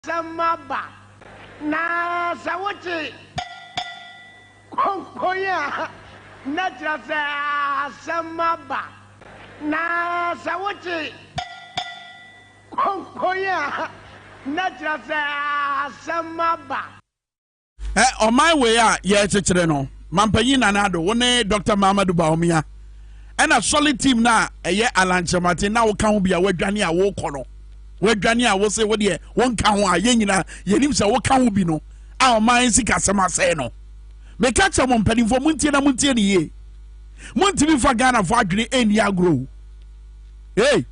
Samaba na Sawachi Konkoya Natural Samaba na Sawachi Konkoya Natural Samaba. On my way, yeah, Chichreno, Mampanyin Anado, one Dr. Mamadou Baumia, and a solid team now, a year Alancha Martin now can't be a Wedania Wokono. Wedania will say, what ye won't count Yenina, Yenimsa, what can't be no. Our minds, Casama say no. May catch a one penny for Muntina Muntiani ye. Muntibi for Ghana for Adri and Yagro. Hey,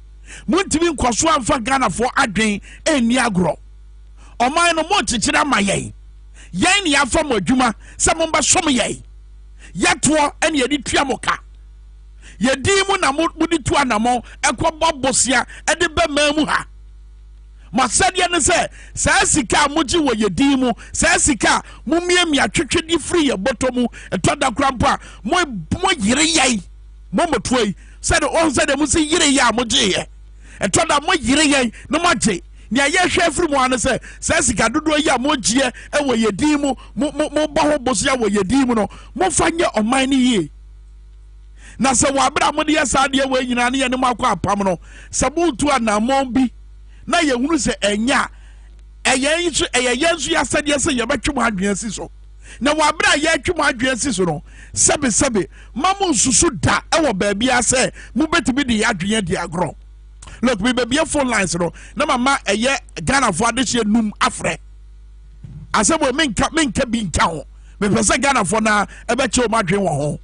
Muntibi Kwaswan for Ghana for Adri and Yagro. O mine no more Chichira Maye. Yen ya from Juma, some some ye. Yatwa and ye did Triamoka. Ye demon a mudi to anamo, equa bobosia, and the bememuha. Masadian say, Sassika muji wa ye demo, Sassika, Mumiamia chichi free a bottomu, a toda grandpa, more yere, Momo tway, said all said the musi yere ya moje, a toda more yere, no maje. Nya ye hwe everyone say sasika dodo ya mogie e wo yedi mu mo baho bosia wo yedi mu no mo fanye oman ni ye na se wo abra mo de asade we nyina ne ye ne makwa apam no sabutu anamon bi na ye hunu se enya eye yensu ya sade se ye betwe mo adwen si so na wo abra ye twe mo adwen si so no sebe mamu susu da e wo ba bia se mo betibi de adwen de agro. Look, we be a phone lines, no. No, mama, a year Ghana for this year, noom afre. I said, well, Minkah being town. We present Ghana for now, a bet you my dream home.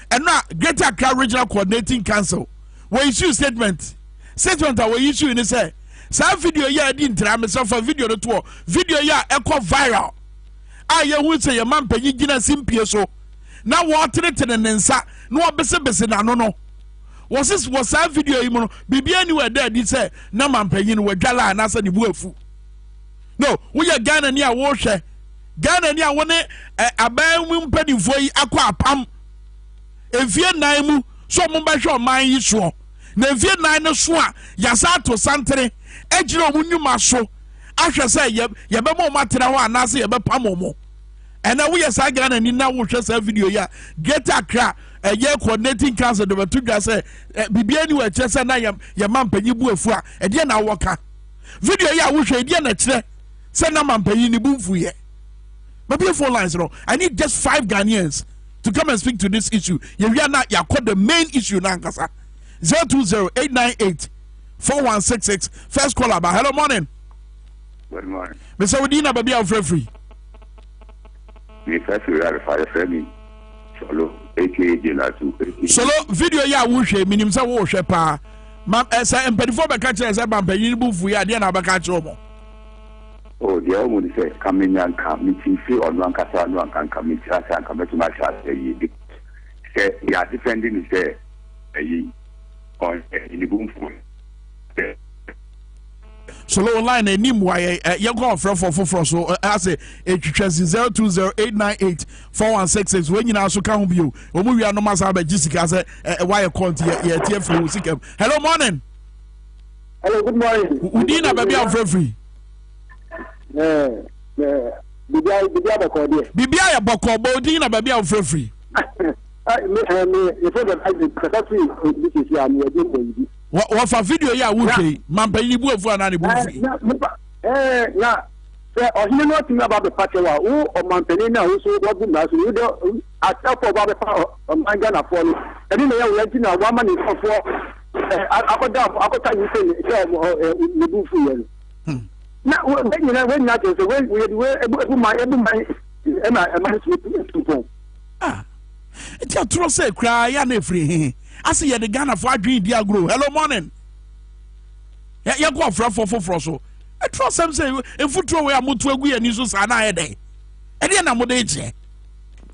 And now, Greater Accra Regional Coordinating Council. We issue statement. Statement that we issue in the say. Some video, yeah, I didn't try myself for video the tour. Video, yeah, echo viral. I would say a man paying dinner simply so. Now, what it and then, sir, no, bese, no. Was that video you be anywhere there? Did say no man paying with gala and answer the bufu. No, we are Ghana near Washer. Ghana near one a bear penny for aqua pam. If you're naimu, so mumbasho mine is sure. If you're nine swa, Yasato Santere, Edgero Munumaso. I shall say, Yabamo Materawa and Nasi about Pamomo. And now we are Sagan and in now we just a video ya get a crack. A year coordinating council, the two guys say, be anywhere, just and I am your man pay you buffa, and then I walk out. Video, yeah, wish I didn't send a man pay you boom for ye. But before lines, I need just 5 Ghanaians to come and speak to this issue. You are not, you called the main issue now, 020-898-4166. First call about hello morning. Good morning. Mr. Udina, baby, I'm free. Me first, we are fire me. Solo. Solo video ya wuhwe minim se wo hwe pa ma esa empedifo be ka kire se ba mpanyin bufu ya de na ba ka kire mo oh dia o mo ni se kamenyanka miti fi onu ankasa nu ankanka miti asa anka metu ma sha yi se ya defending se yi on ni bufu Solo online enim wa ye go for so as a 0208984166 when you now so can be you omu wi anoma sa ba jisika say why you call ye tie free sikem. Hello morning. Hello, good morning. Udina baby am free. Bibia bako Bibia ya bako bo Udina baby am free. Me the this is ya me dey what for video ya wuhwe mampanyi buafu ana ne buafu na say o hinu no tin about the party wa o mampanyi na o so go na so you do atafo ba be fa o manga na fo ni edi na ya wo yanti na wa ma ni fo akoda you say ne buafu ye na when na say we ebu my e ma so ah it's a true say cry ya na free Asi ye the Ghana for adwin di agro. Hello morning. Ya go afra for so. I trust them say if futuro we amutu agu ye ni so sa na eden. E de na mo de je.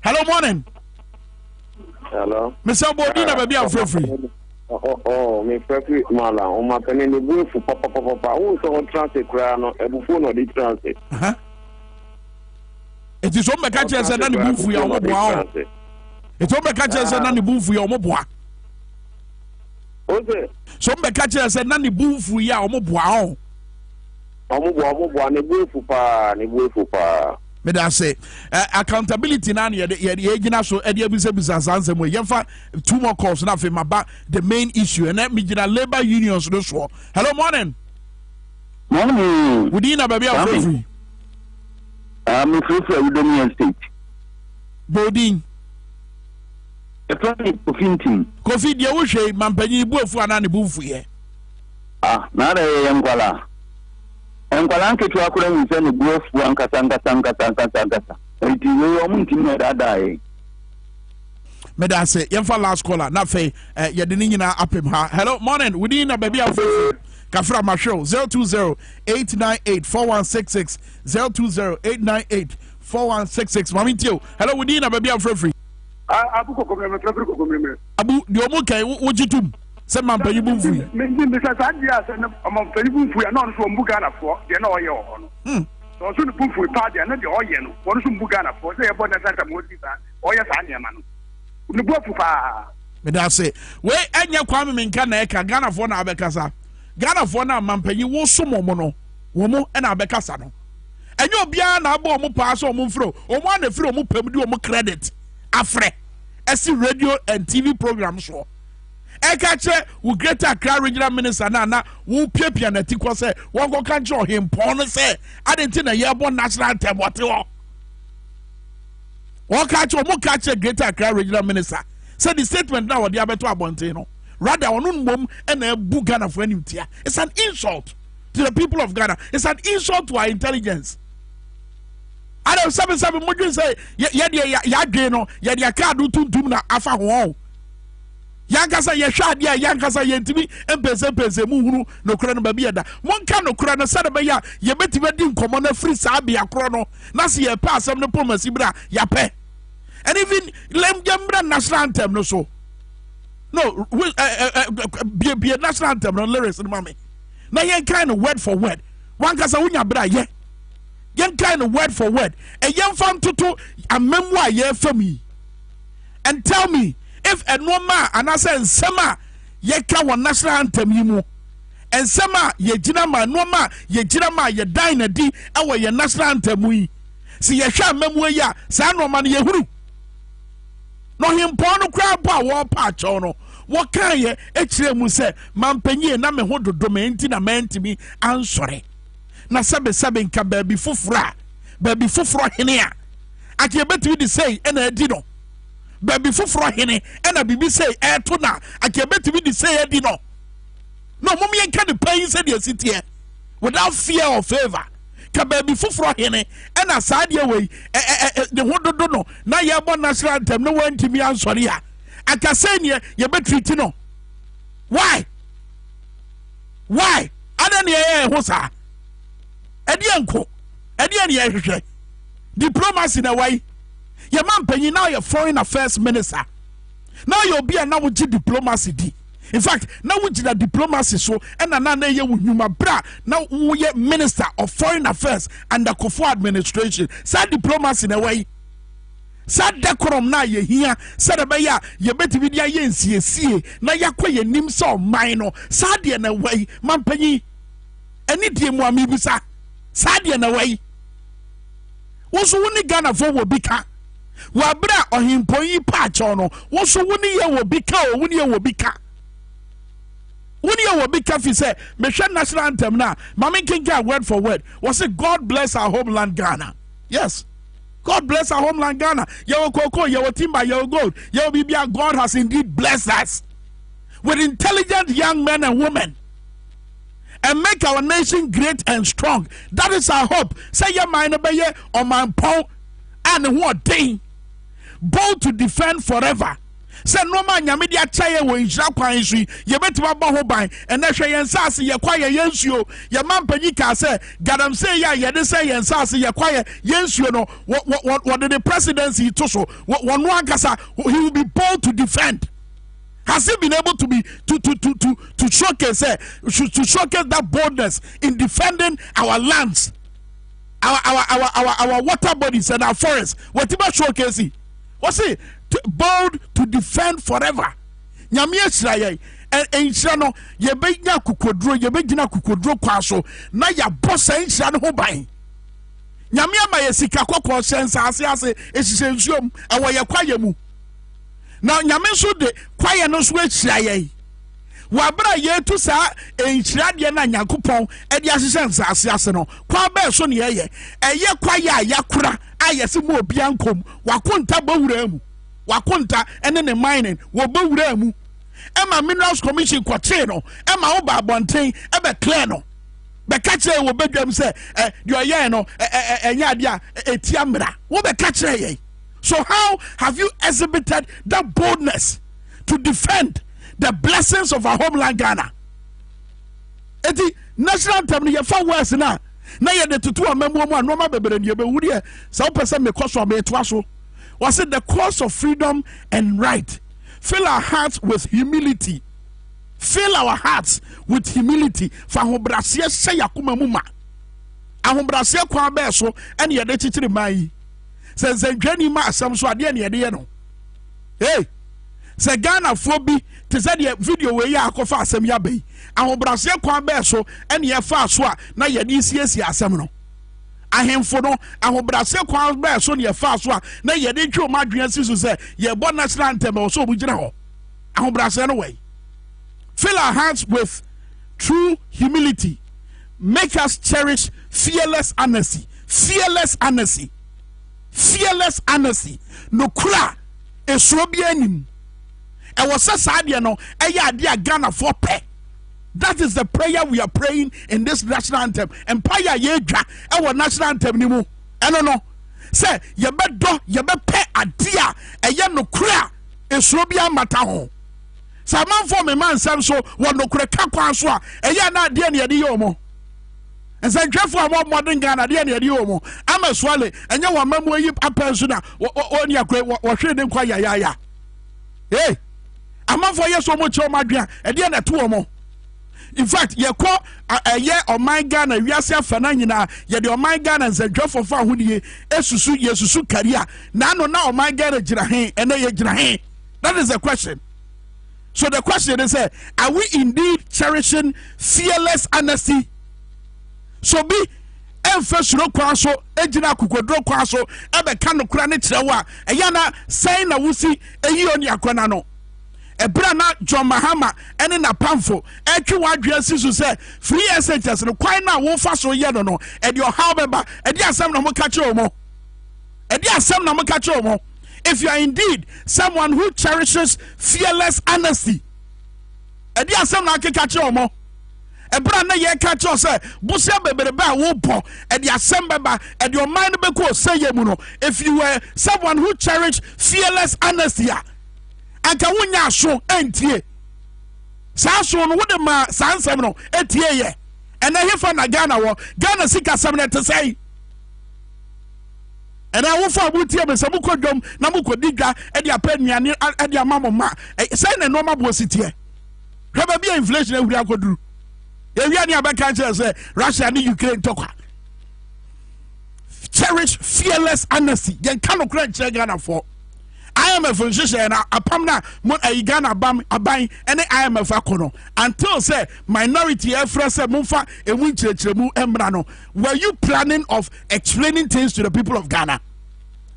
Hello morning. Hello. Mr. Bodi na baby am free. Oh, me free mala. O ma pene ni bu fu papa. O so transit kra no ebufu no di transit. It is o me ka che say na ni bu fu ya o mo boa. It o me ka che say na ni bu fu ya o mo boa. Okay. So me catch say na ni bufu ya o mo boa o. Omo ne buefu pa. Me da say accountability na ye gina so e dey bisa sanse mo yemfa 2 more calls na fe maba the main issue and me gina labor unions no so. Hello morning. Morning. Within a baby of free. I'm free with Dominion State. Bodin. A plan Kofi. Kofi dia wo hwe mampanyi buafu ana ne bufu ye. Na re yengwala. Engwala nke tu akura mu se no buafu ankasa. Enti we o mu ntimi na dai. Me da say yemfa last caller na fe ye de nyina apem ha. Hello morning. Within a baby of free. Kafra Marshall 020-898-4166 020-898-4166 Mami Tio. Hello, we need a baby of free. Abu Kokomeme. Abu, the Omoke, what you do? Some man pay you boom free. Mrs. Adia said, among Pelibu, we are not from Bugana for, they know your own. So soon the boom free party and not the oil, one from Bugana for, they are born at Santa Mosita, or yes, I am. The Bofa. But I say, where any Kwame Minkah, Ghana for Nabekasa. Ghana for na mampanyi wo so momo no e na abekasa no enye obia na abo mo pass o mo fro o mo na fro mo pam di o mo credit afre esi radio and TV programs so e ka che wo Greater Accra Regional Minister na wo piapia na ti ko se wo go kan che o hempon no se adenti na ye bo national anthem wote wo ka che o mo ka che Greater Accra Regional Minister say the statement na wo dia beto abonte no. Rather, it's an insult to the people of Ghana. It's an insult to our intelligence. I don't say, ya card do na afa ho. Yankasa ye shad ya yankasa ye ntimi empese mu no kura no baby da. One kan no kura no sada be ya ye betibe di nkomo na free sa bia kro no. Na se ye pa asem no promise bra ya pe. And even lem jambra national anthem no so. No, be a national anthem, no lyrics in mommy. Now, yen kind of word for word. One case unya bra ye. Yen kind of word for word. A young fan to a memoir ye for me. And tell me if a no man and I say sema ye ka one national anthem yimu. And sema ye jinama no ma ye jinama ye dine di awa ye national anthem we. See ye sha memoir ya sa no man ye huru. No him pono crab pa war patch no. What can ye mu se mampenye na me ho dodo me nti na mentimi ansore. Na sabe nka baby fufura hene a. Ake betimi di say e na adi no. Baby fufura hene e na bibi say e to na ake betimi di say adi no. No mum ye nka the pain say the city without fear or favor. Ka baby fufura hene e na saade we the ho dodo no na ye bo national anthem no wantimi ansore a. Akasenya ye betreat no. Why? Ada ne ye ho sa. Edi enko. Edi ne ye hwehwe. Diplomacy na why? Ye man panyin now your foreign affairs minister. Now you be na wo gi diplomacy di. In fact, now wo gi da diplomacy so na ye wo nnwuma bra now wo ye minister of foreign affairs under Kufuor administration. Sa diplomacy na why? Sad decorum na ye here, said be ya, ye bet vidia yen na yakwa ye nim so mine, sad ye na way, mampanyi, any dear muamibisa, sad ye na way. Was wuni Ghana for wo bika, wabra or him poi patch ono, was wuni ye wo bika or wuni ye wo bika. Wuni ye wo bika fi say, Meshan national anthem na, Mami Kinka word for word, was it God bless our homeland Ghana? Yes. God bless our homeland Ghana. Your cocoa, your timber, your gold, your bibia. God has indeed blessed us with intelligent young men and women and make our nation great and strong. That is our hope. Say your mind obey or my paw and what thing bold to defend forever. Say no man yamidia chaye wo injira kwan nsu ye betima ba ho ban ene hwe yen sase ye kwaye yensuo ye man panyi ka say gadam say ya ye de say yen sase ye kwaye yensuo no what the presidency to so one ankasa he will be bold to defend. Has he been able to be to showcase to showcase that boldness in defending our lands, our water bodies and our forests? Whatever showcase what's it? Bold to defend forever. Nyame Israel enhyira no yebenya kokodro yebegina kokodro kwa so na ya bossa enhyira no ho ban nyame ama ye sika kokko sensa ase ehihye nsuom ewo ye kwaye mu na nyame so de kwaye no so ahyira ye wabra ye tu sa enhyira de na nyankopon e de ahihye nsase ase no kwa ba so ne ye eye kwaye a yakura ayese mu obi ankom wakonta bawura mu wakonta ene ne mining wo bawura mu ema minerals commission kwache no ema oba abonten ebe clear no be kache wo bedwam se de oye no enya de a etiamra wo be kache ye. So how have you exhibited that boldness to defend the blessings of our homeland Ghana? Eti national anthem ye fa words na ye de tutu amemu mu anoma bebere ne be wuri e so person me koso me to aso was it the cause of freedom and right. Fill our hearts with humility. Fill our hearts with humility. For ahobrasie se yakoma mu ma. Ahobrasie kwa be so ene ye de chichiri mai. Se zenjani ma asam so ade ne ye no. Hey. Se Ghana fo bi te se de video we ya akofa asam ya bei. Ahobrasie kwa be so ene ye fa so a na ye de siesie asam no. Ahemfo no ahobrase kwa be so ne fa so a na ye de twa madwen sisu se ye bo national anthem so obugina ho ahobrase no way. Fill our hearts with true humility. Make us cherish fearless honesty. Fearless honesty. Fearless honesty. No kura esro bi anim e wo sasa de no e ya de Ghana for pe. That is the prayer we are praying in this national anthem. Empire yedwa e national anthem ni mu. Eno no. Say ye be do ye be pe ade a eye no kura esuro bia mata ho. Sa man for me man sam so wo no kura ka kwan so a eye na ade ne ye yo mo. Ense dwefo a modern Ghana ade ne ye yo mo. Ama swale enye wo mamu yi apensu na oni akwe wo hwe ne kwa ya. Hey. Ama for yeso mo che o madua ade na to mo. In fact, ye call a year or my Ghana, we are self fanana, ye the my Ghana and the job for who ye esusu yesusu career. Nano now my Ghana jirahin and ye jirahin. That is the question. So the question is, are we indeed cherishing fearless honesty? So be first no kwaso, ejina kukodro kwaso, ebe kano krane trewa, yana say na wusi, eyi akwana no. Ebrana John Mahama ene na pamfo etwe wadwe sisu se free SHS no kwan na wo fa so ye no no e de how beba e de asem na mo ka kire omo e de asem na mo ka kire omo. If you are indeed someone who cherishes fearless honesty e de asem na ka kire omo ebrana ye ka kire se busia bebereba wo bo e de asem beba e de mind be ko say ye mu no. If you were someone who cherished fearless honesty anka wunya so entie sa so no wode ma sansem no etie ye ena hefa na Ghana wo Ghana sika sem na te sei ena wo fa butie be se bu kodwom na bu kodigwa e de apanuane e de amamoma sei na no ma bo sitie hweba bia inflation ehuri akoduru ewia ne abeka che se Russia and Ukraine tokwa. Cherish fearless honesty yen kano kra che Ghana for IMF nshishye na apamna mo Ghana aban ene IMF akono until say minority efrese mumfa emu nchirechiremu emra no. Were you planning of explaining things to the people of Ghana?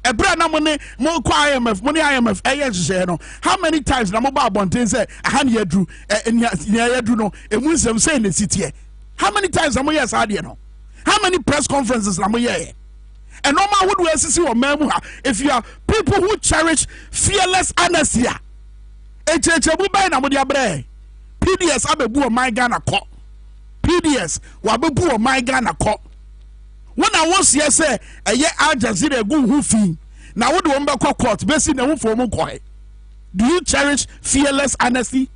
Ebra na money mo kwa IMF money IMF nshishye no. How many times na mo ba abonten say ahan yedru yedru no emu nsem say na sitie. How many times na mo yes ade no? How many press conferences na mo ye? And no man would wear sisi or memoir. If you are people who cherish fearless honesty, PDS abebu my Ghana ko. PDS wabebu my Ghana ko. When I was here say a year Al Jazeera go who fee. Now what do you want court? Basically, no for mo koi. Do you cherish fearless honesty?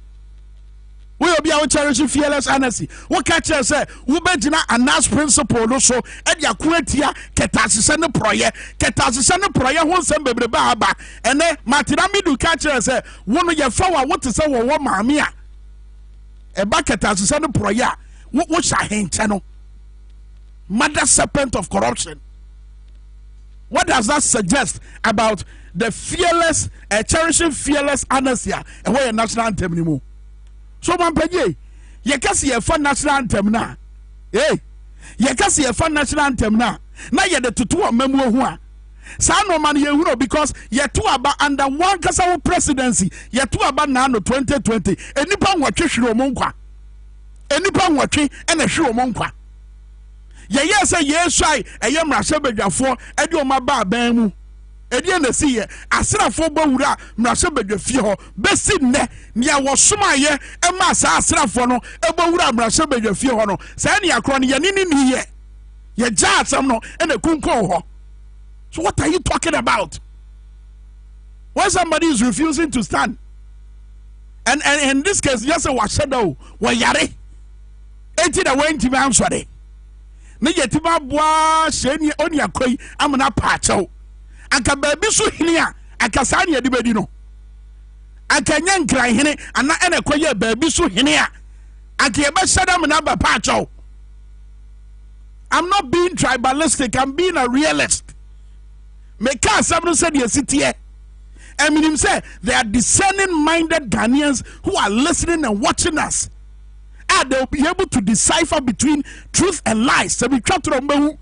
We will be out cherishing fearless honesty. What catch us say? We be jina anas principle no so. Edi akuetia ketasise ne proye. Ketasise ne proye hon sem bebre ba aba. Ene matina midu catch us say. Wono ye fawa what to say wo maamia. Eba ketasise ne proye. What sha henche no. Mother serpent of corruption. What does that suggest about the fearless, cherishing fearless honesty? And where your national anthem anymore? so man page ye kase ye fa national anthem na ye kase ye fa national anthem na ye de tutu amamu ho a sa no man ye huro because ye to aba under one kasa presidency ye to aba na no 2020 enipa nwotwe hwere omonkwa enipa nwotwe ena hwere omonkwa ye say ye swai eye mrahye badwafo e de o ma ba ban mu edi na si ye asrafo bawura mrahye badwafie ho besi nne nia wo somaye e ma sa asrafo no e bawura mrahye badwafie ho no sa ne akro ne ye ni ye ja asam no ena kunko ho. So what are you talking about? When somebody is refusing to stand, and in this case, yes, a washadow, wa yare, eti da went to answer it. Ne yetiba boa sheni oni akoi amuna pacho. Anka baby so hinia, anka sani ya dibedi no. Anka nyankra hine, ana ene koye baby so hinia. Anka yeba shada amuna ba pacho. I'm not being tribalistic, I'm being a realist. Meka Sabno said yes it here. I mean him say they are discerning minded Ghanaians who are listening and watching us. And they'll be able to decipher between truth and lies. So we try to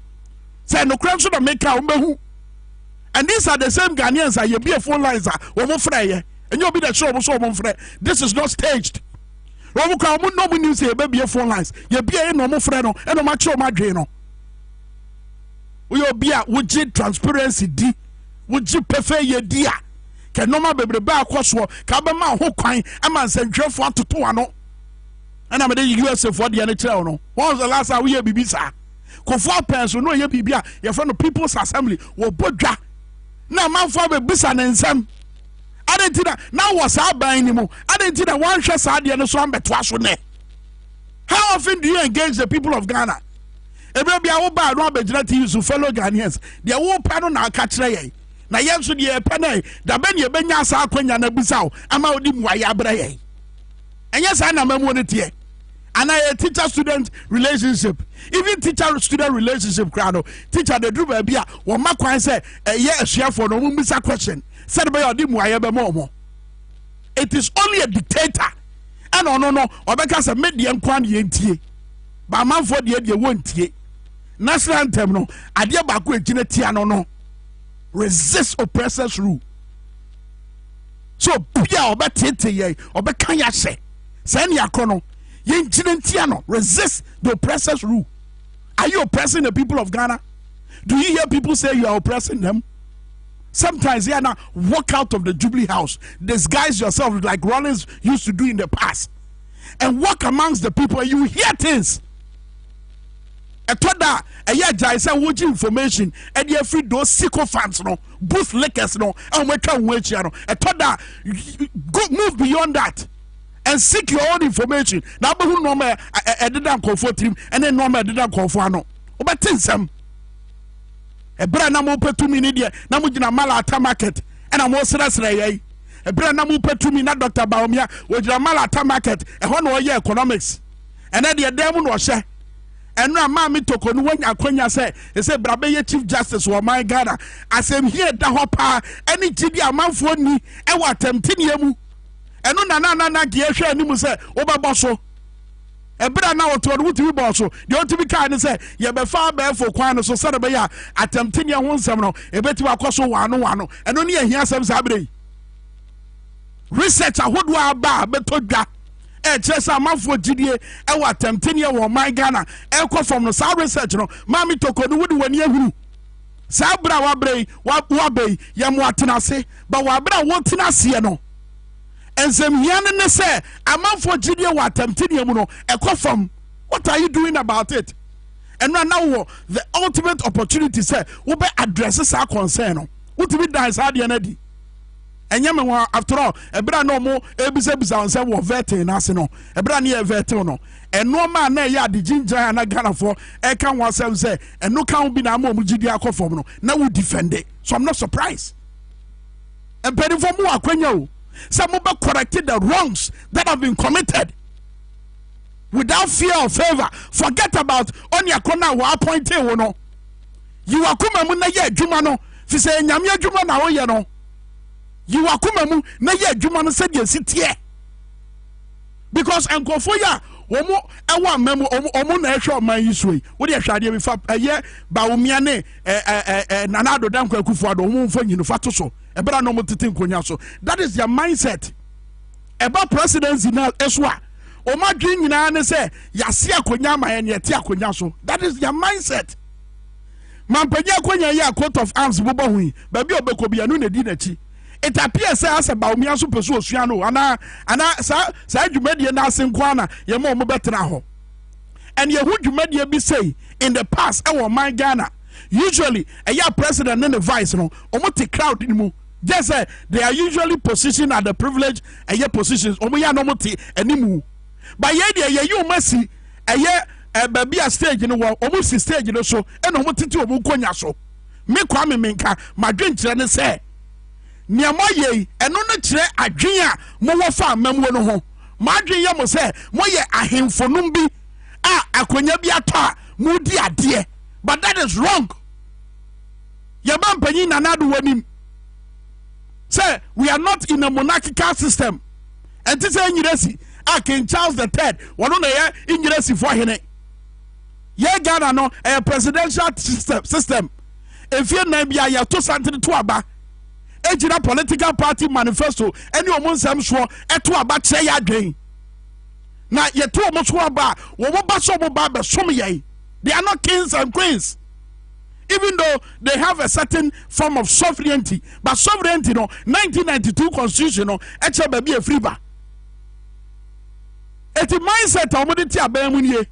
say no crime should make our and these are the same Ghanaians that you be a phone lines and you'll be the show so this is not staged. No news here baby a phone lines. You be a normal friend and no macho madrino. We will be a would transparency d would you prefer your dear can no man be back crosswalk cabama who coin a man send for 1 to 2 and I'm the US for the NHL no what was the last time we hear BBC Kofor pens no ye bibia your friend of People's Assembly will bodja now man for be bisa nsem adentina now was our buying anymore adentina one share sad and so am betwa ne. How often do you engage the people of Ghana? Everybody a wo ba no abegina TV so fellow Ghanaians they wo pa no na aka kire ye na ye so de pe na da be ne benya asa akwanya na bisawo ama odi muaye abra ye enya sa na mamu ne tie ana a teacher student relationship even teacher student relationship crowd teacher the do ba bia wo makwan say ye asuafo no mu bisa question said be odi muaye be mo it is only a dictator and no obeka say media nkwan ye ntie ba manfo de wontie national anthem no ade ba ko egina tia no resist oppressors rule so bia obetete ye obeka ya hye say ne akro ye ngina tia no resist the oppressors rule. Are you oppressing the people of Ghana? Do you hear people say you are oppressing them? Sometimes they are now walk out of the Jubilee House, disguise yourself like Rollins used to do in the past, and walk amongst the people and you hear things. Etoda eya jai say woji information e dey free those sycophants no booth lickers no and we twa wo achia no etoda go move beyond that and seek your own information na be hu no ma ededa nkofo trim and then no ma ededa nkofo ano obetinsem ebra na mo petumi ni de na mo gina Malata market and am osresre ye ebra na mo petumi na Dr. Baomia wo gina Malata market e ho no ye economics and then de dem no hye. And now, Mammy Toko, no one Aquania say Brabe Chief Justice or my Ghana. I say here the hopper, any GD a man for me, and what tempting. And no, Nana, Giasha, and you say, Oba Bosso. A better now to what you bosso. You ought to be kind and say, you be far bear for Quano, so Saturday, attempting your one seminal, a better Wacoso one, and only here some Sabri. Research a wood war bar, but to just a month for GDA, and what tempting you or my Ghana, echo from the South Research, no, Mammy Toko, the wood when you Sabra Wabre, Wabe, Yamwatinase, but Wabra Watinase, no. And some Yanan say, a month for GDA, what tempting you, no, echo from what are you doing about it? And right now, the ultimate opportunity, say, what be addresses our concern, what to be done is hard and and yama after all ebra no mo ebisa on say wo vetting na se no ebra na vetting no eno ma na ya de ginger na Ghana for e kan one say eno kan bi na mo gidi akofom no na wo defend it. So I'm not surprised. And pedi for mo akwanya o say mo be corrected the wrongs that have been committed without fear or favor. Forget about on your corner wo appointed wo no you akuma mu na ye adwuma no fi say nyame adwuma na wo ye no you are kumamu na ye adwuma no said ye sitie because nkofo ya omo ewa memo omo na ehwe oman yi so yi wo de hwade bi fa eye Bawumia ne Nanado Dankwa Akufo-Addo omo mfa nyinu fa to so ebra no mo tete nkonya so. That is their mindset about presidency na eswa omo adwen nyina ne se yase akonya ma ye ne te akonya so. That is their mindset. Mampanya akonya ya coat of arms bobo hu ba bi obeko bia no na di na chi. It appears as a Bawumia so peso osuano ana sa dwumadie na asenkwa na ye mo betena ho. And ye hu dwumadie bi say in the past e man Ghana usually a president and the vice no omo te crowd ni mu just say they are usually positioned at the privilege positions omo ya no mo te animu. But ye dey ye you masi baby a stage no wo omo si stage no so e no mo tete omo konya so. Me Kwame Minkah madwenkyere ne say niamo ye eno no kire adwen a mo wo fa mamuo no ho madwen ye mo se mo ye ahemfonum bi a akonya bi ato a mo di ade. But that is wrong. Yaba mpanyi Nanado wanim say we are not in a monarchical system. And this is Enyiresi King Charles III wono na ye Enyiresi fo hene ye Ghana no a presidential system efie na bia ya to santene to aba ejira political party manifesto eni omunsam so eto aba kire ya adwen na ye to omo aba wo ba so mo ba be som ye. They are not kings and queens, even though they have a certain form of sovereignty. But sovereignty, 1992 constitution, eche baby a free ba. Eti mindset omoditi abemunye.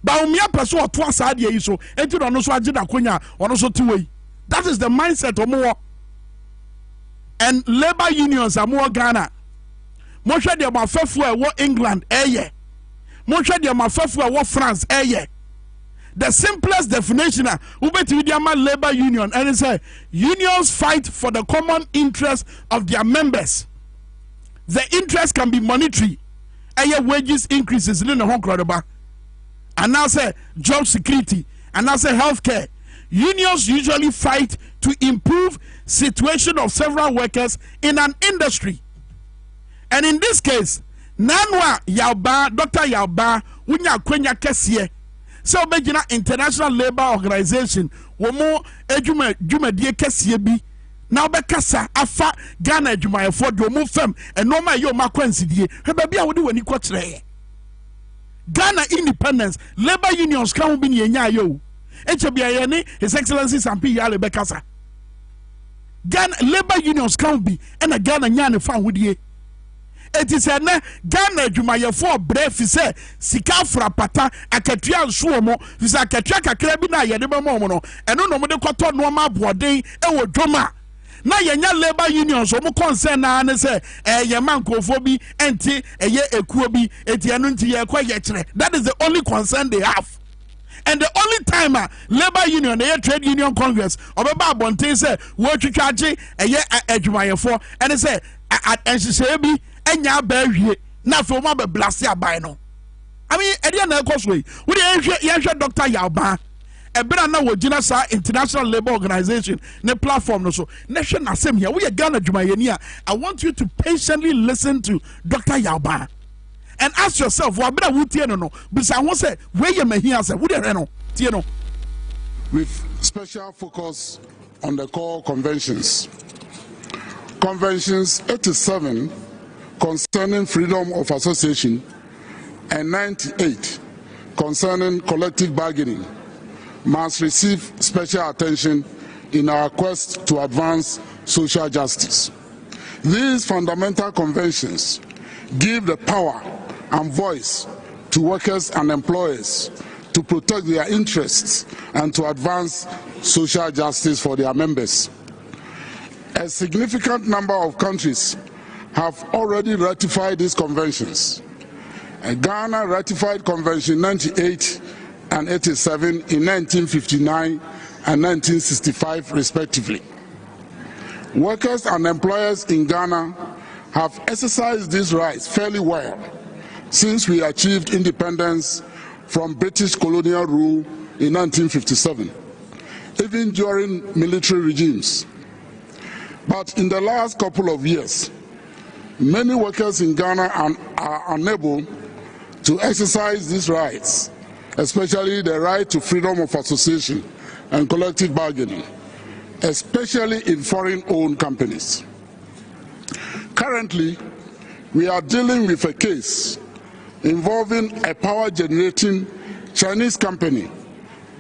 Bawumia person or twa sad ye so. Eti no so agida konya ono so tiwe. That is the mindset omo. And labor unions are more Ghana. Mo hwe de mafefu e wo England eye. Mo hwe de mafefu e wo France eye. The simplest definition labor union and it say unions fight for the common interest of their members. The interest can be monetary, wages increases in the home and now say job security and now say healthcare. Unions usually fight to improve situation of several workers in an industry. And in this case, Nanwa Yauba, Dr. Yauba, Unya Kwenya Kesie. So Begina International Labour Organization womo dwumadie kese bi na obekasa afa Ghana dwumayefo de omo fam enoma ye o makwansidie heba bia wode wani kwakire Ghana independence labor unions kan bi ne nya yo eche bia ye ne His Excellency Sampi Yale bekasa Ghana labor unions kan bi na Ghana nya ne fa hodie. It is a Ghana Jumayefo bref say sika frapata akatua nso mo fisa akatua kakra bi na ye de bemo mo no eno no mo de kwato no ma boden e wo dwoma na yenya labor unions mo concern na ne say ye mankofo bi enti ye ekuo bi eti eno nti ye kwa ye kire. That is the only concern they have. And the only time labor union the trade union congress obeba abonten say wo twitwaje ye adwumayefo and say enhyehyɛ bi enya bawie na fe mo be blast aban no. I mean ede na ekoso yi wo de yenhwe Dr. Yauba ebra na wogina sa International Labour Organization ne platform no so na hwe na sem here we Ghana dwumayeni a I want you to patiently listen to Dr. Yauba and ask yourself what bra wutie no bisa ho say we ye mahia say wo de no tie no. With special focus on the core conventions. Conventions 87 concerning freedom of association and 98 concerning collective bargaining must receive special attention in our quest to advance social justice. These fundamental conventions give the power and voice to workers and employers to protect their interests and to advance social justice for their members. A significant number of countries have already ratified these conventions. Ghana ratified Convention 98 and 87 in 1959 and 1965 respectively. Workers and employers in Ghana have exercised these rights fairly well since we achieved independence from British colonial rule in 1957, even during military regimes. But in the last couple of years, Many workers in Ghana are unable to exercise these rights, especially the right to freedom of association and collective bargaining, especially in foreign-owned companies. Currently, we are dealing with a case involving a power-generating Chinese company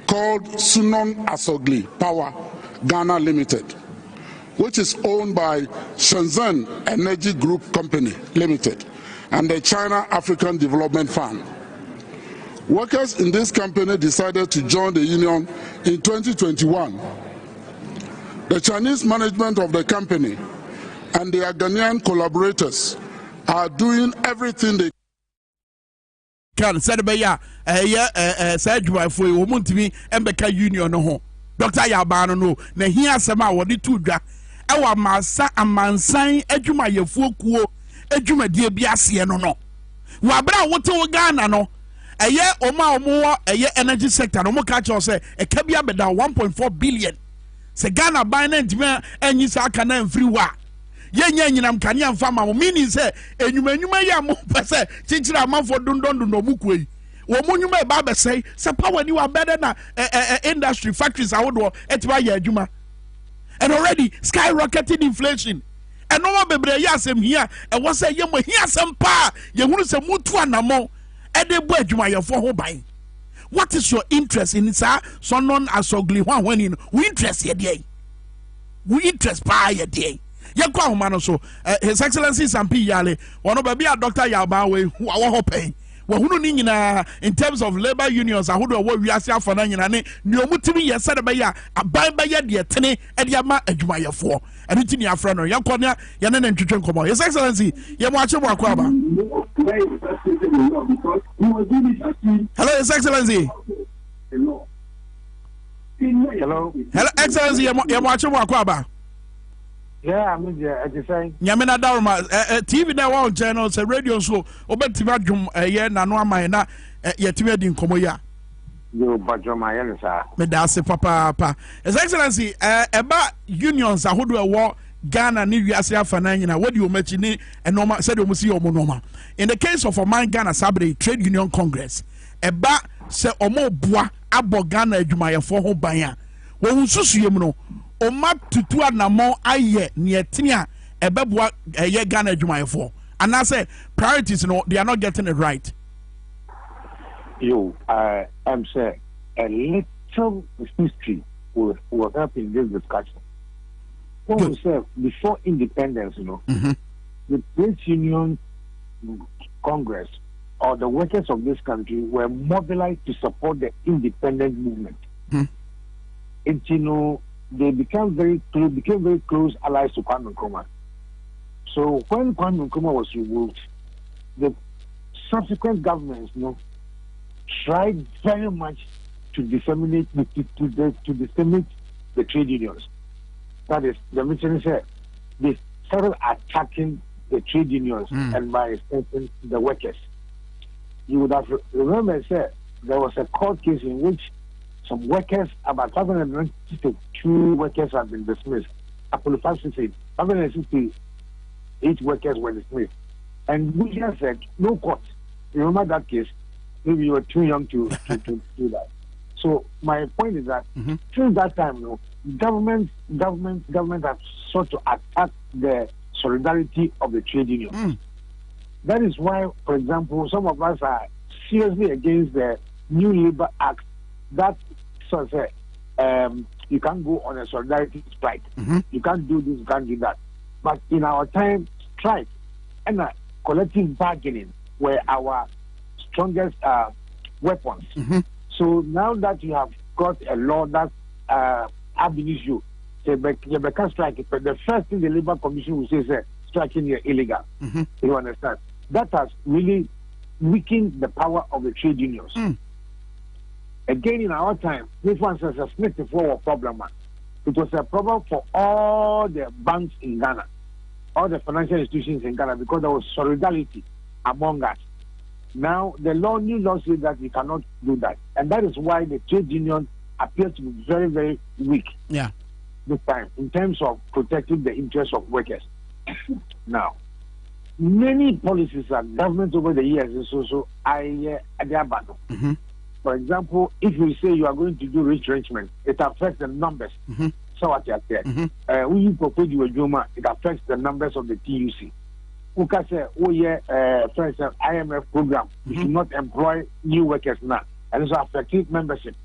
called Sunon Asogli Power Ghana Limited, which is owned by Shenzhen Energy Group Company Limited and the China African Development Fund. Workers in this company decided to join the union in 2021. The Chinese management of the company and their Ghanaian collaborators are doing everything they can. Said by ya, said you for a woman to me, Embeka Union no. Dr. Yabano no, na here sama wadi tuja. Ewa masa amansan ejuma ye fuokuo ejuma die biase no no. Wabra wote Ghana no. Eye oma omo eye energy sector no mo ka cho say e ka bia beda 1.4 billion. Se Ghana buy na ntime enyi sa aka na mfiri wa. Ye nya nyinam kane amfa ma mo meaning say enyuma ya mo pese chinchira amanfo dondon no mukui. Wo mo nyuma e ba be say se power ni wa better na industry factories awodo etiba ya adwuma. And already skyrocketing inflation. And no one bebre ya asem here e wo say ye mo here asem pa ye hunu se mutu anamo e de bo adwuma ye fo ho ban. What is your interest in sir Sunon Asogli when you we interest ye dey? We interest pa ye dey. Ye kwa homa no so His Excellency Sampi Yale one of be a Dr. Yaba we wo ho pen. We hunu ni nyina in terms of labor unions ahodo wo wiase afana nyina ne ni omutimi ye said be ya aban be ye de tene e de ama adwumayefo eno ti ni afra no ye konia ye ne ntwetwe nkomo. His Excellency ye mo ache mo akwa ba. Hello His Excellency. Hello. Hello Excellency ye mo ache mo akwa ba. Yeah, I'm just saying. Nyamena Daruma, TV na wa channel, say radio so, obetima dwum ye na no amai na yetime di nkomo ya. Yo bajoma ye sir. Me da se papa. His Excellency, eba unions ahodo ewo Ghana ni wiase afana nyina, what do you mechi ni enoma said you musi omo noma. In the case of Oman Ghana Sabre Trade Union Congress, eba se omo boa abo Ghana adwumayefo ho ban a. Wo nsusu yem no Oma tutu anamo aye nietinia ebeboa eye Ghana adwumayefo and I say priorities no they are not getting it right. Yo, I'm saying a little history will help in this discussion. What we say before independence, the Trade Union Congress or the workers of this country were mobilized to support the independent movement. They became very close allies to Kwame Minkah. So when Kwame Minkah was removed, the subsequent governments, tried very much to disseminate the trade unions. That is, the mission said they started attacking the trade unions and by extension the workers. You would have remembered, sir, there was a court case in which some workers, about 592 workers have been dismissed. Apollo 568 workers were dismissed. And we just said, no court. Remember that case? Maybe you were too young to do that. So my point is that since that time, government have sought to attack the solidarity of the trade unions. That is why, for example, some of us are seriously against the new Labor Act that says you can't go on a solidarity strike. You can't do this, you can't do that. But in our time, strike and collective bargaining were our strongest weapons. So now that you have got a law that abolishes you, you can strike it. But the first thing the Labour Commission will say is striking is illegal. You understand? That has really weakened the power of the trade unions. Again, in our time, this one says a split before problem. It was a problem for all the banks in Ghana, all the financial institutions in Ghana, because there was solidarity among us. Now, the new law says that we cannot do that. And that is why the trade union appears to be very, very weak this time in terms of protecting the interests of workers. Now, many policies that government over the years is also I abandon. For example, if you say you are going to do retrenchment, it affects the numbers. So what you said, when you propose your Juma, it affects the numbers of the TUC. Who can say, oh yeah, for instance, IMF program, you should not employ new workers now, and it's affecting membership.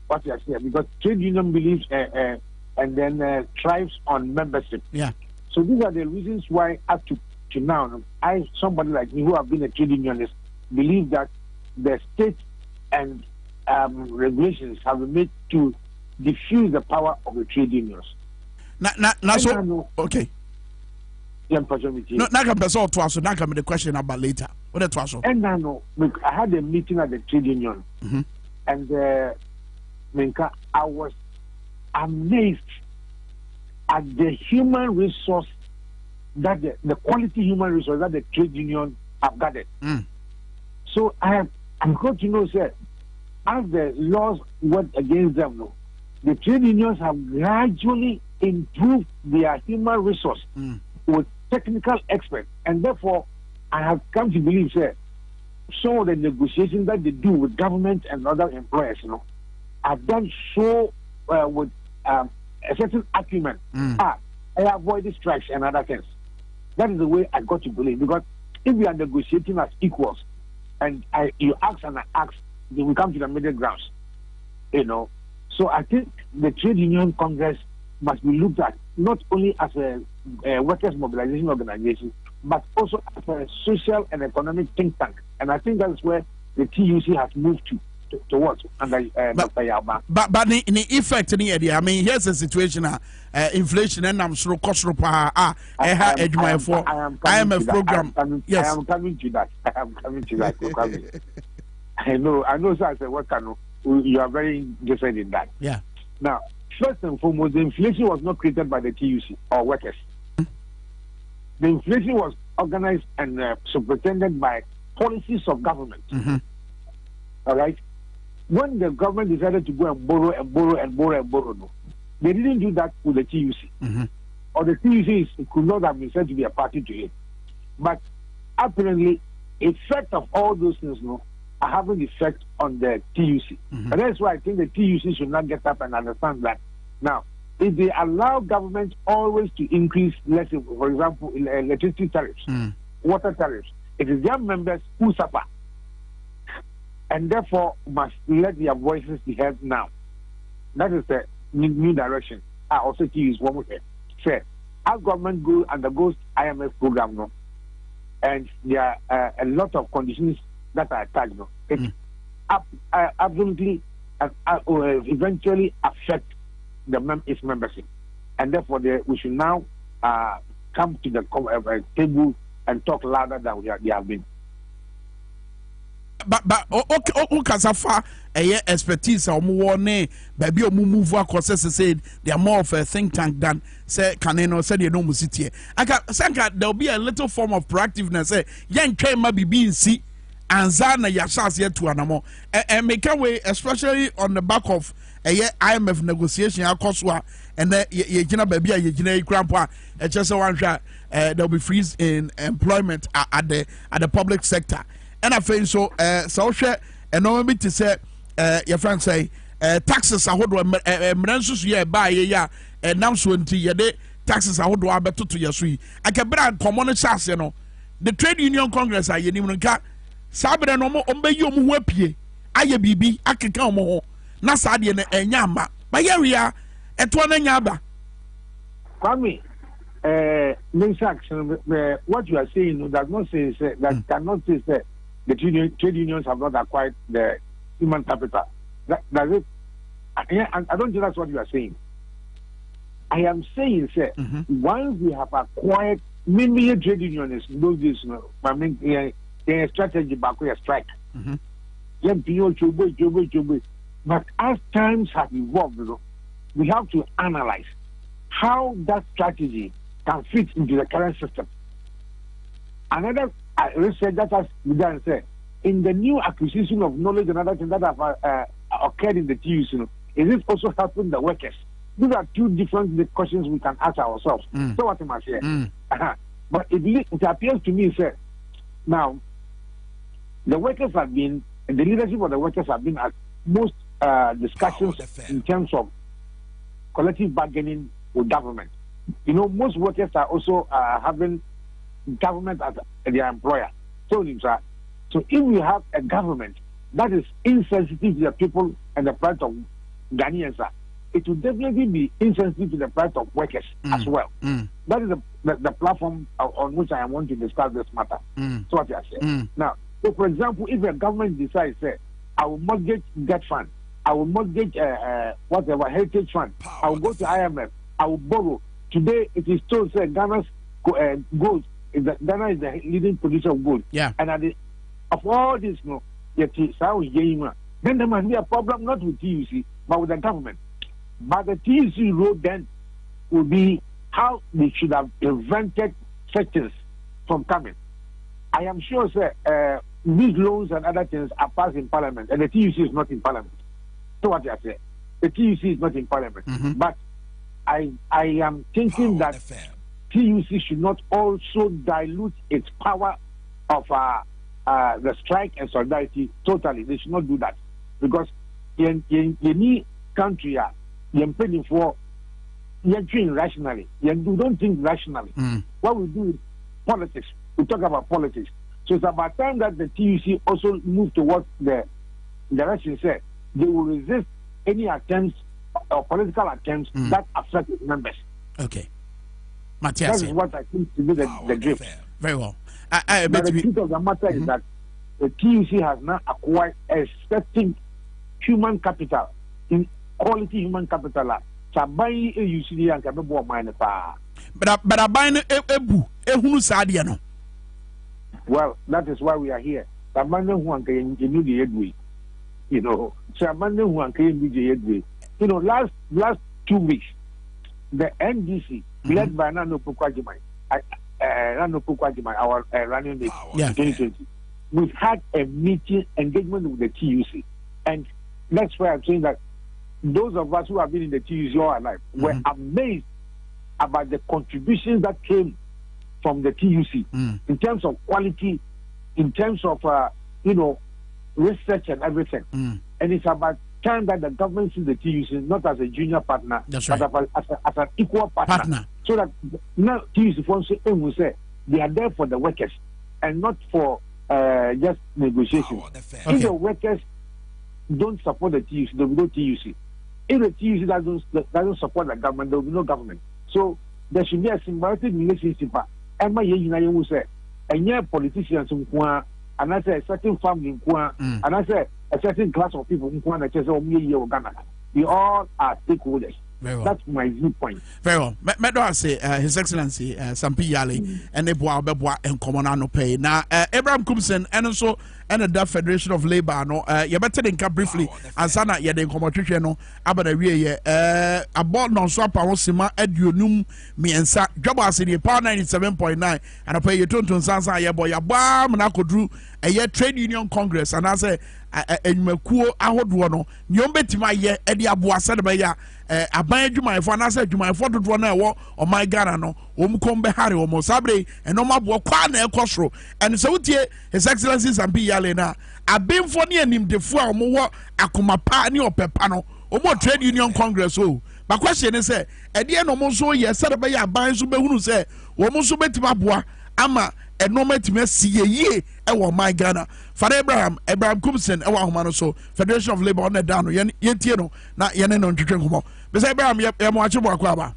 What you said, because trade union believes and then thrives on membership. Yeah. So these are the reasons why up to now, somebody like me who have been a trade unionist, believe that the state and regulations have been made to diffuse the power of the trade unions. Okay. No, the question about later. And I know, I had a meeting at the trade union, and Minkah, I was amazed at the human resource that the quality human resource that the trade union have gathered. So I'm going to know, sir, as the laws went against them, no, the trade unions have gradually improved their human resource with technical experts, and therefore I have come to believe, sir, some of the negotiations that they do with government and other employers, are done so with a certain acumen. I avoid the strikes and other things. That is the way I got to believe, because if we are negotiating as equals, and you ask and I ask, then we come to the middle grounds, So I think the Trade Union Congress must be looked at not only as a workers' mobilization organization, but also as a social and economic think tank. And I think that's where the TUC has moved towards under Dr. Yaba. But the effect in the I mean, here's a situation: inflation and I'm sure cost IMF program. Yes, I am coming to that. I know. So I said, what can you are very interested in that? Yeah. Now, first and foremost, the inflation was not created by the TUC or workers. The inflation was organized and superintended by policies of government. All right. When the government decided to go and borrow, no, they didn't do that with the TUC. Or the TUC could not have been said to be a party to it. But apparently, effect of all those things, are having effect on the TUC. And that's why I think the TUC should not get up and understand that. Now, if they allow government always to increase, let's say, for example, electricity tariffs, water tariffs, it is their members who suffer, and therefore must let their voices be heard now. That is the new direction. I also use one more thing. Say, our government undergoes IMF program, and there are a lot of conditions that are attached. It absolutely eventually affect its membership, and therefore we should now come to the table and talk louder than they have been. But Kasafa expertise warning baby move said they are more of a think tank than say Kaneno said you know musiti. There'll be a little form of proactiveness. Say young train might be in see and Zana Yashas yet to anamo and make a way, especially on the back of a IMF negotiation and then you baby you grandpa just one shot there'll be freeze in employment at the public sector. And I feel so share and no maybe to say your friend say taxes are what mrensus ye buy and now so until taxes are what better to your sweet. I can brand common chance, the trade union congress are you Sabre no mo ombe yi omu apie aye bibi akeka omo ho na saade na enya ma ba yeria eto na nya ba Kwame what you are saying does not say that cannot say the trade unions have not acquired the human capital. Does it? I don't think that's what you are saying. I am saying, sir, once we have acquired many trade unions, those days, I mean, strategy back we strike. But as times have evolved, we have to analyze how that strategy can fit into the current system. Another research that has been done, say, in the new acquisition of knowledge and other things that have occurred in the TUC, is it also helping the workers? These are two different questions we can ask ourselves. So what am I saying? But it appears to me, sir, now, the workers have been, and the leadership of the workers have been at most discussions in terms of collective bargaining with government. You know, most workers are also having government as their employer. So if we have a government that is insensitive to the people and the plight of Ghanaians, it will definitely be insensitive to the plight of workers as well. That is the platform on which I want to discuss this matter. So what I say. Now, so for example, if a government decides, say, I will mortgage debt fund, I will mortgage whatever heritage fund, I will go to IMF, I will borrow. Today it is told, say, Ghana's gold Ghana is the leading producer of gold. Yeah. And of all this, then there must be a problem not with TUC but with the government. But the TUC road then will be how they should have prevented such things from coming. I am sure, sir, these loans and other things are passed in Parliament, and the TUC is not in Parliament. So what I say, the TUC is not in Parliament. But I am thinking that TUC should not also dilute its power of the strike and solidarity totally. They should not do that, because in any country, you're paying for, you're doing rationally. You don't think rationally. What we do is politics. We talk about politics. So it's about time that the TUC also move towards the direction. Say they will resist any attempts or political attempts that affect its members. Okay, Matthias. That is what I think to be the drift. Very well. But the truth of the matter is that the TUC has now acquired a certain human capital, in quality human capital. So buying a UCD and can be mine. But I buy a no. Well, that is why we are here. The man who can do the headway, you know. So a man who can do the headway. You know, last 2 weeks, the NDC led by Nano Pukwajimai, our running mate in 2020, we've had a meeting engagement with the TUC, and that's why I'm saying that those of us who have been in the TUC all our life were amazed about the contributions that came from the TUC in terms of quality, in terms of research and everything. And it's about time that the government sees the TUC not as a junior partner, but as an equal partner. So that now TUC will say they are there for the workers and not for just negotiation. If the workers don't support the TUC, there will be no TUC. If the TUC doesn't support the government, there will be no government. So there should be a symbiotic relationship. And my will say, and yeah, politicians and I say a certain family and I say a certain class of people who want to say, Ghana. We all are stakeholders. That's my viewpoint. Very well. I say His Excellency Sampi Yale and Ebwa and Common Pay. Now, Abraham Kumsen and also and the Federation of Labour. No, you better think briefly. And Sana Yade Common no about a year. A board non swap Sima Edunum Miensa Dwabo Ase the Power 97.9 and I pay you Tonton Sansan ya boy ya bam na kodru a year trade union congress and I say enwekuo ahodoɔ no nyom betima ye edi aboa sɛ de be ya aban adwumayefo anase adwumayefo dodoɔ na ɛwɔ ɔman Ghana no wɔn kom be hare wɔn sabre ɛnom aboa kwa na ɛkɔ soro ɛno sɛ wotie His Excellency Sampi Yale na abemfo ne animdefo a wɔn wɔ akoma pa ne ɔpepa no wɔn trade union congress o ba question is say ɛdeɛ no wɔn nso yɛ sɛ de be ya aban nso behunu sɛ wɔn nso betima aboa ama enormity see ye ewo my Ghana. Father Abraham Kumsen ewa humano so Federation of Labour on the down yen no na yen no ntwetwe nkomo. Be say Abraham ye mo ache bo akwa ba.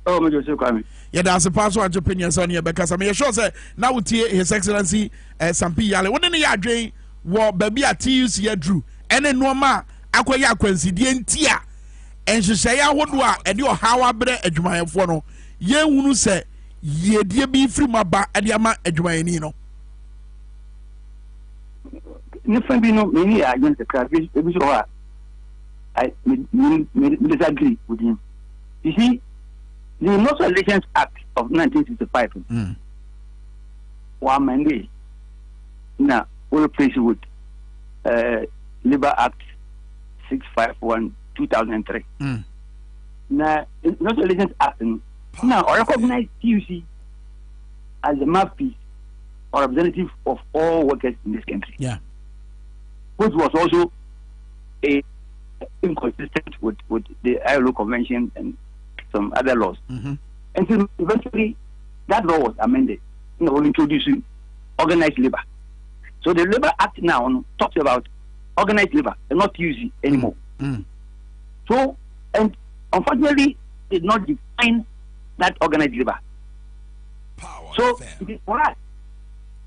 Oh me Joseph Kwame. Ye da se pass what opinions on here because I sure say now we tie His Excellency Sampi Yale. Woni ne ya adwen wo ba bi a TUC ya dru ene no ma akoye akwansidie ntia enhyehyɛ ya hodo a ede o hawa bre adwumayefo no ye hunu se ye die bi free maba ade ama adwumayeni no ne fa bi no me ya agent craft e bi so I disagree with him. You see, the Most Relations Act of 1965 one Monday now will replace with Labour Act 651 2003 now Most Relations Act now recognize TUC as a mouthpiece or representative of all workers in this country. Yeah. Which was also inconsistent with the ILO Convention and some other laws. Mm-hmm. And so eventually that law was amended, introducing organized labor. So the Labor Act now talks about organized labor and not TUC anymore. Mm. So, and unfortunately, it did not define that organized labor. So it is for us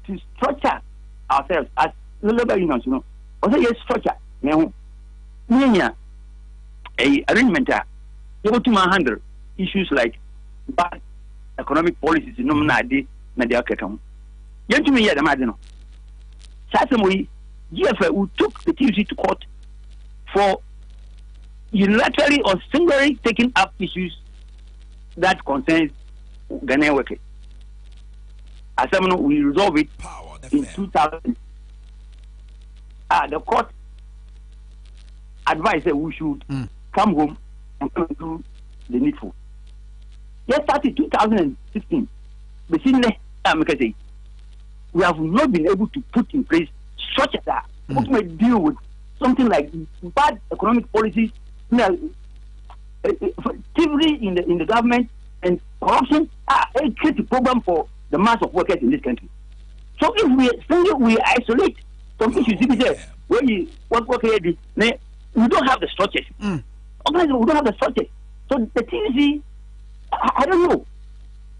to structure ourselves as labor unions, Also, yes, structure. Now, a arrangement able to handle issues like bad economic policies in Nominadi, Nadia Kakam. Young to me, the Madino. Certainly, GFA took the TUC to court for unilaterally or singularly taking up issues that concerns Ghanaian workers. As we resolve it in 2000. The court advised that we should come home and come and do the needful. Yes, started 2016. We have not been able to put in place structure that may deal with something like bad economic policies, activity in the government and corruption. Create a program for the mass of workers in this country. So if we isolate some issues, when you work here, we don't have the structures. Organization, we don't have the structures. So the TUC, I don't know.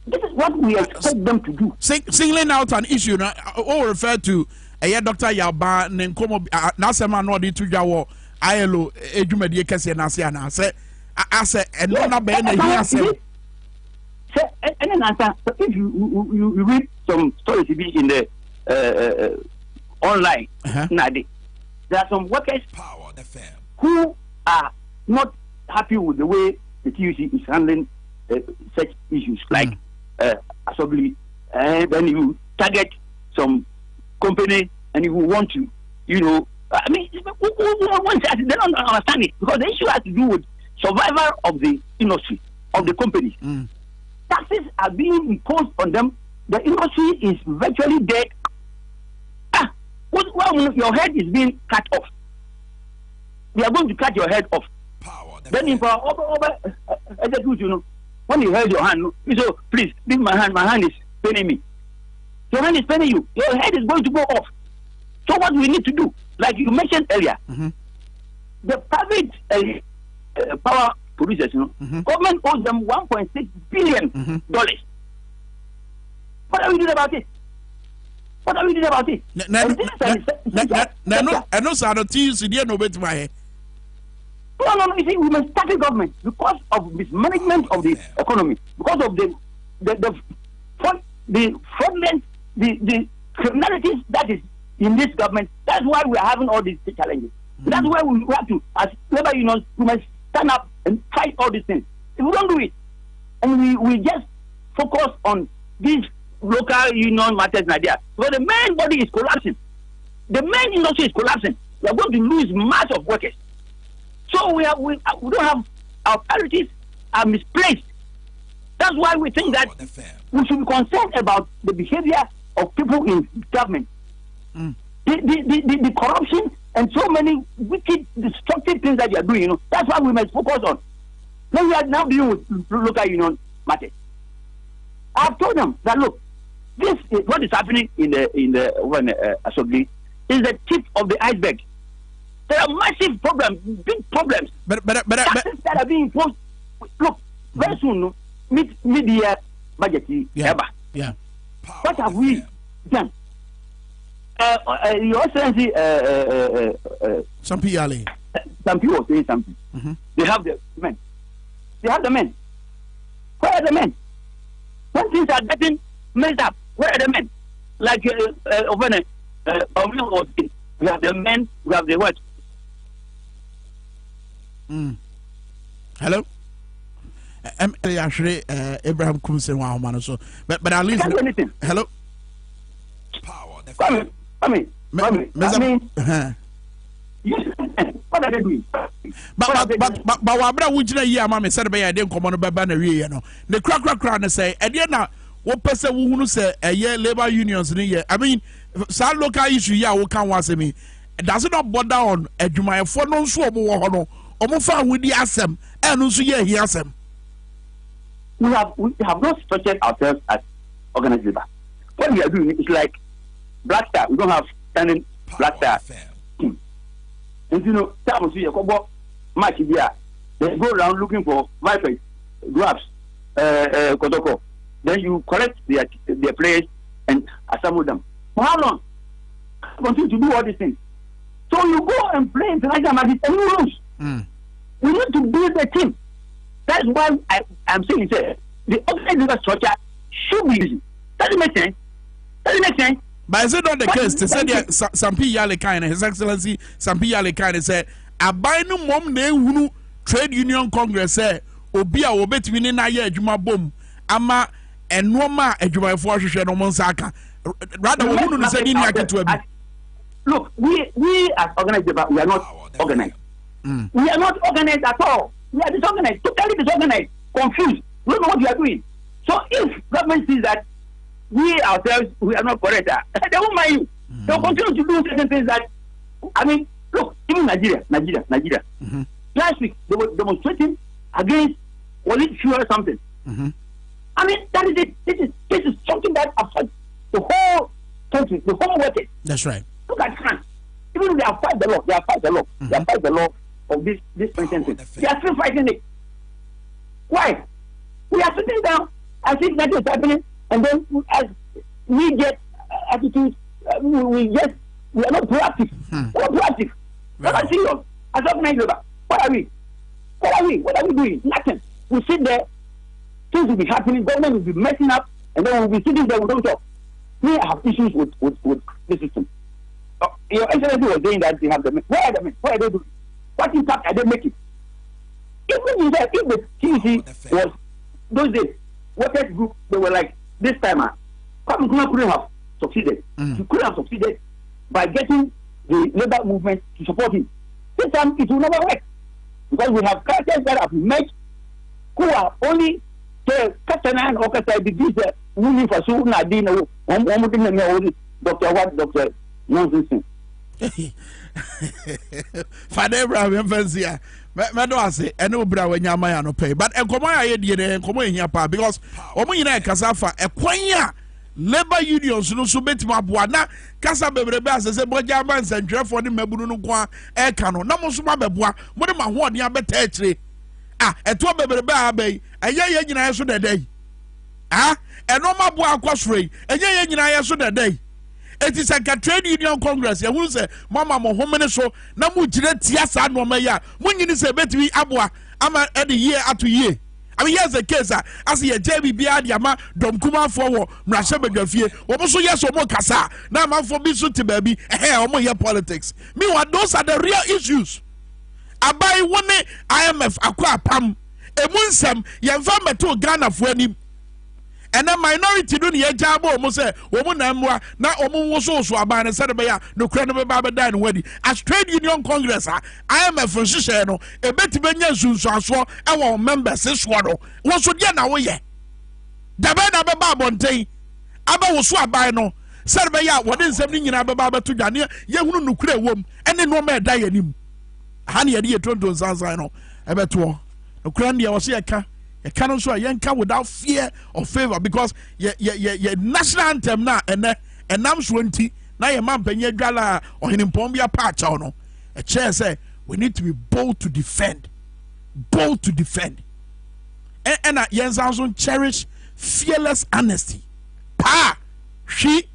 This is what we expect them to do. Singling out an issue, all refer to Dr. Yaba Nenkomo Nasema no di to Jawo ILO Ejumedi Kese Nasiana. Say I say and no be na here say. And then answer, if you read some stories in the online, there are some workers who are not happy with the way the TUC is handling such issues like assembly. When you target some company and you want to, they don't understand it because the issue has to do with survival of the industry, of the companies. Taxes are being imposed on them. The industry is virtually dead. Your head is being cut off. They are going to cut your head off. Then in when you hold your hand, you say, please, leave my hand is paining me. Your hand is paining you. Your head is going to go off. So what we need to do, like you mentioned earlier, the private power producers, government owes them $1.6 billion. What are we doing about it? What are we doing about it? No. You see, we must start the government because of mismanagement of the economy, because of the fraudulent, the criminalities that is in this government. That's why we are having all these challenges. That's why we have to, as labor unions, we must stand up and fight all these things. If we don't do it, and we just focus on these local union matters in Nigeria, because the main body is collapsing, the main industry is collapsing. We are going to lose mass of workers. So we don't have, our priorities are misplaced. That's why we think that we should be concerned about the behavior of people in government. The corruption and so many wicked, destructive things that they are doing. That's why we must focus on. Then we are now dealing with local union matters. I've told them that look, this is what is happening in the assembly is the tip of the iceberg. There are massive problems, big problems. But that are being imposed. Look, very soon, mid-year budget. Yeah. What have we done? Your Excellency, some people are saying something. They have the men. Where are the men? When things are getting messed up, where are the men? Like we have the men, we have the what? Hello? Actually, Abraham Kumsen Wahomano. So, but at least. Hello? I mean, what are they doing? But Wabra Wujina Yama said by I didn't come on a baba and no. The crack and say, and yet now what person who say a year labor unions in a year. I mean, some local issue, yeah, we can't want me. Does it not bother on a Jumaya for no so more or found with the ASEM and also yeah, he has them. We have not structured ourselves as organized labor. What we are doing is like Black Star. We don't have standing Black Star. And you know, match here. They go around looking for vipers, grabs, kotoko. Then you collect their players and assemble them. For how long? Continue to do all these things. So you go and play international matches and you lose. We need to build a team. That's why I'm saying the organized infrastructure should be easy. Does it make sense? Does it make sense? But is it not the case? They said Sampi Yale kind, His Excellency Sampi Yale kind said, "I buy no mom ne trade union congress say obi a obetimi na ye adwuma bom ama enoma adwuma fo hwehwe no monsaka rather we no say ni aketo abi." Look, we as organized, we are not organized. We are not organized at all. We are disorganized, totally disorganized, confused. We don't know what we are doing. So if government sees that we ourselves, we are not correct, they won't mind you. They will continue to do certain things that, I mean, look, even Nigeria. Last week, they were demonstrating against, was it fuel or something? I mean, that is it. This is something that affects the whole country, the whole world. That's right. Look at France. Even if they have fight the law, they have fight the law of this sentence. They are still fighting it. Why? We are sitting down as if nothing is happening, and then as we get attitude, we are not proactive. We're not proactive. We're not serious. As organized labor, what are we? What are we doing? Nothing. We sit there, things will be happening, government will be messing up, and then we'll be sitting there, we don't talk. We have issues with the system. Your Excellency was saying that they have the men. Where are the men? What are they doing? What impact are they making? Even if the TEC was those days, workers group, they were like this time, Kwame Minkah couldn't have succeeded. He could have succeeded by getting the labor movement to support him. This time it will never work because we have characters that have met who are only the Catalan orchestra. This women for so Nadine, Dr. Nonsense. Father Abraham Fancy, Dwabo Ase, and no bra when Yamaya no pay. But a Komaya did and come in here because Omina Casafa, a Quanya labor unions no submit Mabuana, Casa Bebrebas, as a Bojamans and Jeff for the Mabunu, air cannon, no more Sumabua, what am I want Yabetetri? A 2 Bebreba Bay, a year in so that day. And no Mabua Quasray, a year in so that day. It is like a trade union congress. You will say, Mama Mohammed, so Namu Tiasa no Maya. When you say between Abua, I'm at the year after year. I mean, here's the case. I see a JB Biadiama, Dom Kuma forward, Mrashaba Gafie, almost yes or more Casa. Now, I'm for Bisu baby, a hair or more politics. Meanwhile, those are the real issues. I buy one IMF, Aqua Pam, a Munsam, Yanfama to Ghana for any. And a minority do the job almost say, woman, now almost also about a Saturday, no credible Baba Dine wedding. As trade union congress, I am a physician, a better Benya Sunso, our members, this one. What's what you're now? Yeah. Dabana Babonte, Abba was swap by no. Saturday, what is something in Ababa to Dania, young nuclear womb, and then no more die in him. Honey, a dear Tonton Sansan, I bet to no cranny, I was here. You cannot show a young car without fear or favor because your national anthem now and I'm 20 now your man penye gala or in Pombia patch or no. A chair say we need to be bold to defend. Bold to defend. And Jens Sansan cherish fearless honesty. Pa! She